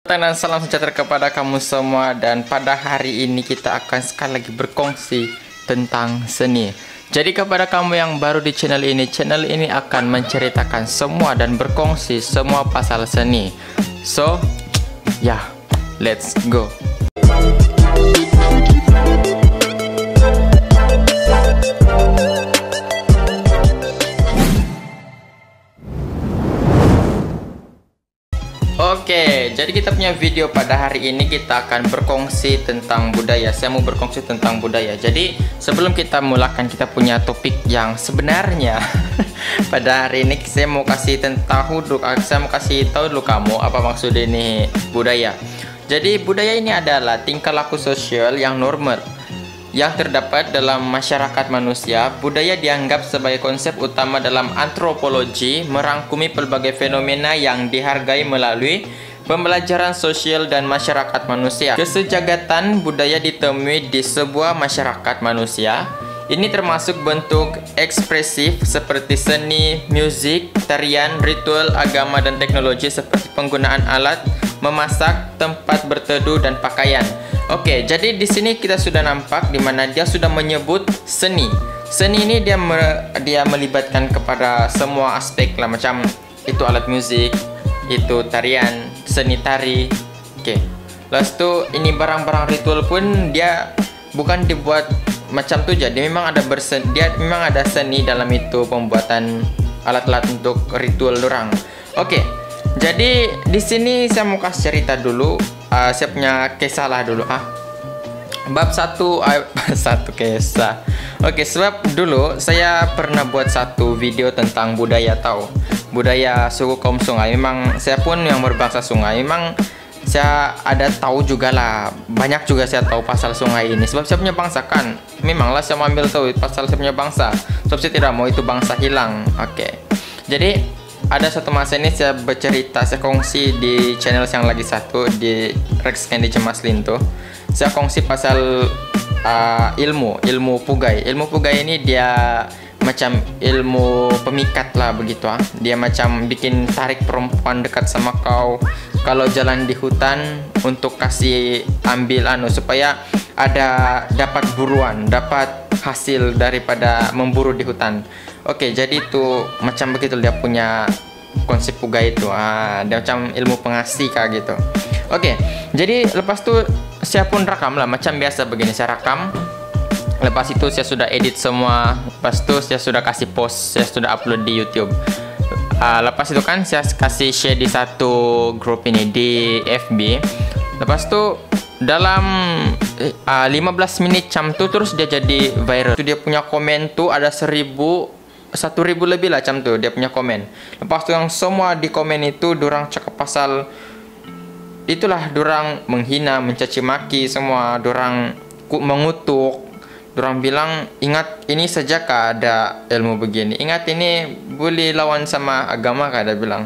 Dan salam sejahtera kepada kamu semua. Dan pada hari ini kita akan sekali lagi berkongsi tentang seni. Jadi kepada kamu yang baru di channel ini akan menceritakan semua dan berkongsi semua pasal seni. So, ya, let's go. Oke, jadi kita punya video pada hari ini kita akan berkongsi tentang budaya. Saya mau berkongsi tentang budaya. Jadi sebelum kita mulakan kita punya topik yang sebenarnya pada hari ini saya mau kasih tahu dulu kamu apa maksud ini budaya. Jadi budaya ini adalah tingkah laku sosial yang normal yang terdapat dalam masyarakat manusia. Budaya dianggap sebagai konsep utama dalam antropologi, merangkumi pelbagai fenomena yang dihargai melalui pembelajaran sosial dan masyarakat manusia. Kesejagatan budaya ditemui di sebuah masyarakat manusia. Ini termasuk bentuk ekspresif seperti seni, musik, tarian, ritual, agama, dan teknologi seperti penggunaan alat memasak, tempat berteduh, dan pakaian. Oke, jadi di sini kita sudah nampak di mana dia sudah menyebut seni. Seni ini dia melibatkan kepada semua aspek lah, macam itu alat musik, itu tarian, seni tari. Oke. Lepas itu ini barang-barang ritual pun dia bukan dibuat macam tu je. Dia memang ada seni dalam itu pembuatan alat-alat untuk ritual orang. Oke. Jadi di sini saya mau kasih cerita dulu. Saya punya kisah lah dulu. Bab satu kisah. Oke, sebab dulu saya pernah buat satu video tentang budaya budaya suku kaum Sungai. Memang saya pun yang berbangsa Sungai. Memang saya ada tahu juga lah. Banyak juga saya tahu pasal Sungai ini. Sebab saya punya bangsa kan. Memanglah saya mau ambil tahu pasal saya punya bangsa. Sebab saya tidak mau itu bangsa hilang. Oke. Jadi ada satu masa ini saya bercerita, saya kongsi di channel yang lagi satu di Rex Candy Cemaslin tuh. Saya kongsi pasal ilmu pugai. Ilmu pugai ini dia macam ilmu pemikat lah begitu. Dia macam bikin tarik perempuan dekat sama kau kalau jalan di hutan untuk kasih ambil supaya dapat buruan, dapat hasil daripada memburu di hutan. Oke, jadi itu macam begitu dia punya konsep pugai itu. Dia macam ilmu pengasih kayak gitu. Oke, jadi lepas itu saya pun rekam lah macam biasa begini, saya rekam. Lepas itu saya sudah edit semua. Lepas itu saya sudah kasih post, saya sudah upload di YouTube. Lepas itu kan saya kasih share di satu grup ini di FB. Lepas itu dalam 15 menit macam tu terus dia jadi viral. Itu dia punya komen tuh ada 1.000 lebih lah macam tu dia punya komen. Lepas tu yang semua di komen itu dorang cakap pasal itulah, dorang menghina, mencaci maki semua, dorang mengutuk, dorang bilang ingat ini sejak ada ilmu begini, ingat ini boleh lawan sama agama kah, dia bilang.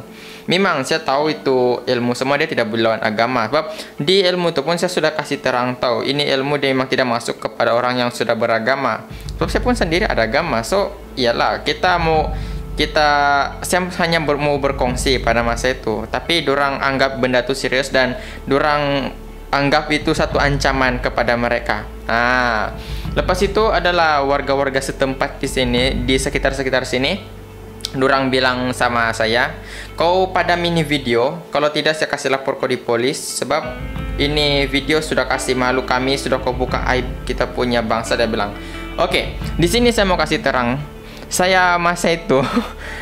Memang saya tahu itu ilmu semua dia tidak boleh lawan agama. Sebab di ilmu itu pun saya sudah kasih terang tahu ini ilmu dia memang tidak masuk kepada orang yang sudah beragama. Sebab saya pun sendiri ada agama. So iyalah saya hanya mau berkongsi pada masa itu. Tapi dorang anggap benda itu serius dan dorang anggap itu satu ancaman kepada mereka. Lepas itu adalah warga-warga setempat di sini, di sekitar sini. Dorang bilang sama saya, kau padam ini video, kalau tidak saya kasih lapor kau di polis. Sebab ini video sudah kasih malu kami, sudah kau buka aib kita punya bangsa, dia bilang. Oke, di sini saya mau kasih terang. Saya masa itu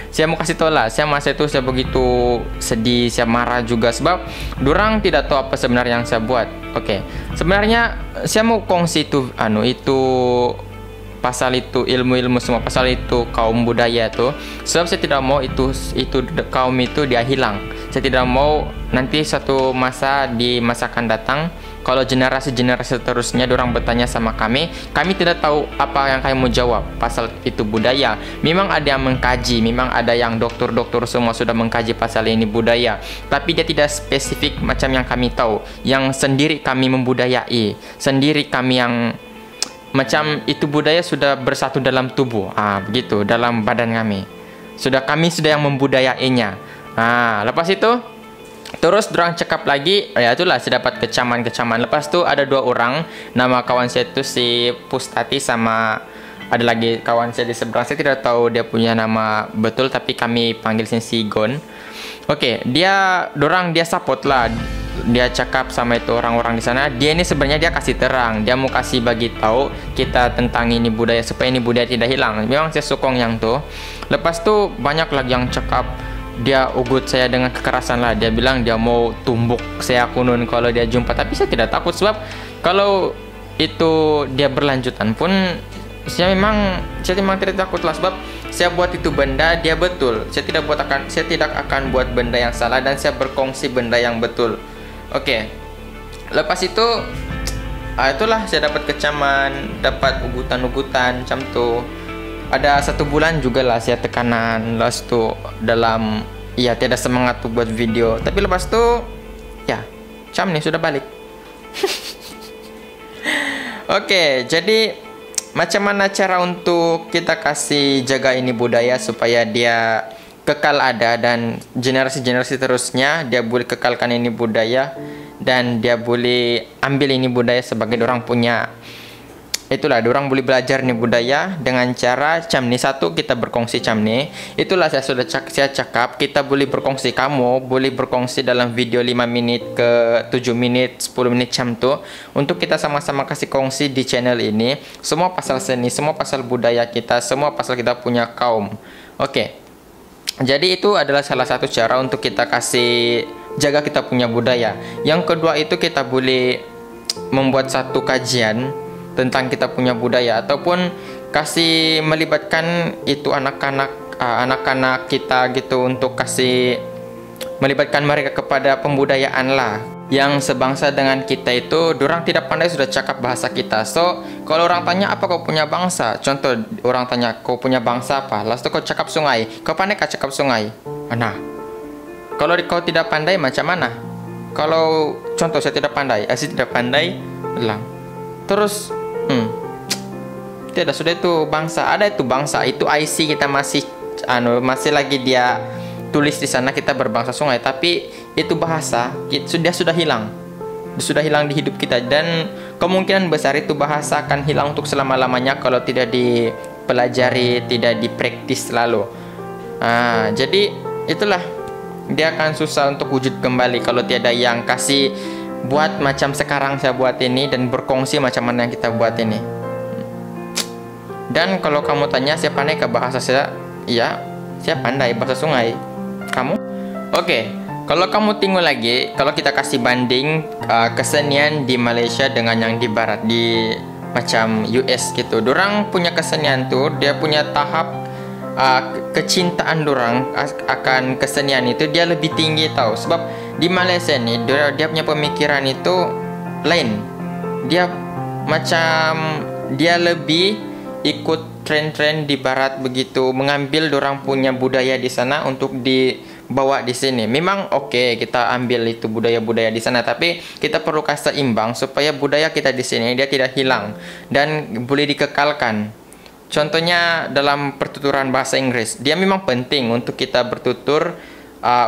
saya mau kasih tahu lah, saya masa itu saya begitu sedih, saya marah juga sebab dorang tidak tahu apa sebenarnya yang saya buat. Oke, sebenarnya saya mau kongsi itu pasal itu ilmu-ilmu semua, pasal itu kaum budaya itu. Sebab saya tidak mau itu kaum itu dia hilang. Saya tidak mau nanti satu masa di masa akan datang kalau generasi-generasi seterusnya dorang bertanya sama kami tidak tahu apa yang kami mau jawab pasal itu budaya. Memang ada yang mengkaji, memang ada yang doktor-doktor semua sudah mengkaji pasal ini budaya, tapi dia tidak spesifik macam yang kami tahu, yang sendiri kami membudayai, sendiri kami yang macam itu budaya sudah bersatu dalam tubuh, begitu, dalam badan kami. Kami sudah yang membudayainya. Lepas itu Terus dorang cakap lagi, ya itulah saya dapat kecaman. Lepas tu ada 2 orang, nama kawan saya tu si Pustati sama ada lagi kawan saya di seberang. Saya tidak tahu dia punya nama betul, tapi kami panggil si Gon. Oke, dia support lah. Dia cakap sama itu orang-orang di sana. Dia ini sebenarnya dia kasih terang. Dia mau kasih bagi tahu kita tentang ini budaya supaya ini budaya tidak hilang. Memang saya sokong yang tu. Lepas tu banyak lagi yang cakap dia ugut saya dengan kekerasan lah. Dia bilang dia mau tumbuk saya kunun kalau dia jumpa. Tapi saya tidak takut sebab kalau itu dia berlanjutan pun saya memang tidak takut lah sebab saya buat itu benda dia betul. Saya tidak akan buat benda yang salah dan saya berkongsi benda yang betul. Oke. Lepas itu itulah saya dapat kecaman, dapat ugutan-ugutan macam tu. Ada 1 bulan juga lah saya tekanan lepas tu dalam ya tiada semangat tu buat video. Tapi lepas tu ya macam ni sudah balik. Oke, jadi macam mana cara untuk kita kasih jaga ini budaya supaya dia kekal ada dan generasi-generasi terusnya dia boleh kekalkan ini budaya dan dia boleh ambil ini budaya sebagai orang punya. Itulah orang boleh belajar nih budaya dengan cara macam ni. Satu, kita berkongsi macam ni. Itulah saya cakap kita boleh berkongsi, kamu boleh berkongsi dalam video 5 menit ke 7 menit 10 menit macam tu untuk kita sama-sama kasih kongsi di channel ini semua pasal seni, semua pasal budaya kita, semua pasal kita punya kaum. Oke. Jadi itu adalah salah satu cara untuk kita kasih jaga kita punya budaya. Yang kedua itu kita boleh membuat satu kajian tentang kita punya budaya ataupun kasih melibatkan itu anak-anak kita gitu untuk kasih melibatkan mereka kepada pembudayaan lah. Yang sebangsa dengan kita itu dorang tidak pandai sudah cakap bahasa kita. So kalau orang tanya apa kau punya bangsa, contoh orang tanya kau punya bangsa apa, lalu tu kau cakap sungai, kau pandai kah cakap sungai? Nah, kalau kau tidak pandai macam mana? Kalau contoh saya tidak pandai bilang terus tidak, sudah itu bangsa, ada itu bangsa, itu IC kita masih lagi dia tulis di sana kita berbangsa sungai, tapi itu bahasa sudah hilang di hidup kita dan kemungkinan besar itu bahasa akan hilang untuk selama-lamanya kalau tidak dipelajari, tidak dipraktis selalu. Jadi itulah dia akan susah untuk wujud kembali kalau tiada yang kasih buat macam sekarang saya buat ini dan berkongsi macam mana yang kita buat ini. Dan kalau kamu tanya saya pandai ke bahasa saya, iya saya pandai bahasa sungai. Kamu? Oke. Kalau kamu tengok lagi, kalau kita kasih banding kesenian di Malaysia dengan yang di barat, di macam US gitu, dorang punya kesenian tuh dia punya tahap kecintaan dorang akan kesenian itu dia lebih tinggi tahu. Sebab di Malaysia ni dia punya pemikiran itu lain. Dia macam dia lebih ikut tren-tren di barat begitu, mengambil dorang punya budaya di sana untuk dibawa di sini. Memang oke, kita ambil itu budaya-budaya di sana, tapi kita perlu kasih seimbang supaya budaya kita di sini dia tidak hilang dan boleh dikekalkan. Contohnya dalam pertuturan bahasa Inggris, dia memang penting untuk kita bertutur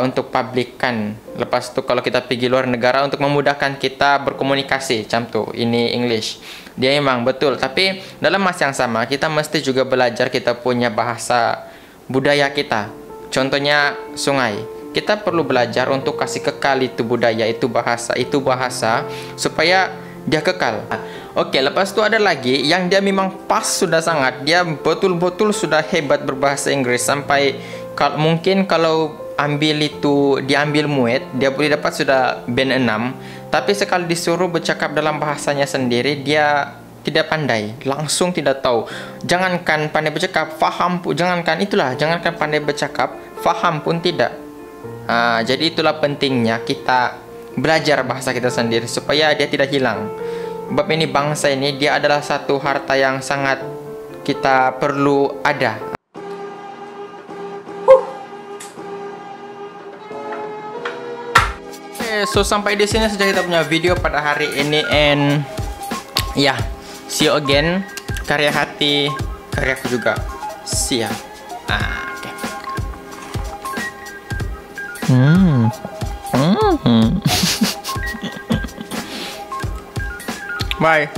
untuk publikan. Lepas itu kalau kita pergi luar negara untuk memudahkan kita berkomunikasi, macam tu, ini English. Dia memang betul, tapi dalam masa yang sama kita mesti juga belajar kita punya bahasa budaya kita. Contohnya sungai. Kita perlu belajar untuk kasih kekal itu budaya, itu bahasa supaya dia kekal. Oke, lepas itu ada lagi yang dia memang pas sudah sangat. Dia betul-betul sudah hebat berbahasa Inggris sampai mungkin kalau diambil muet dia boleh dapat sudah band 6, tapi sekali disuruh bercakap dalam bahasanya sendiri dia tidak pandai, langsung tidak tahu. Jangankan pandai bercakap, faham pun jangankan pandai bercakap, faham pun tidak. Jadi itulah pentingnya kita belajar bahasa kita sendiri supaya dia tidak hilang. Sebab ini bangsa ini dia adalah satu harta yang sangat kita perlu ada. So sampai di sini saja kita punya video pada hari ini, and see you again. Karya hati, karyaku juga. See ya. Okay. Bye.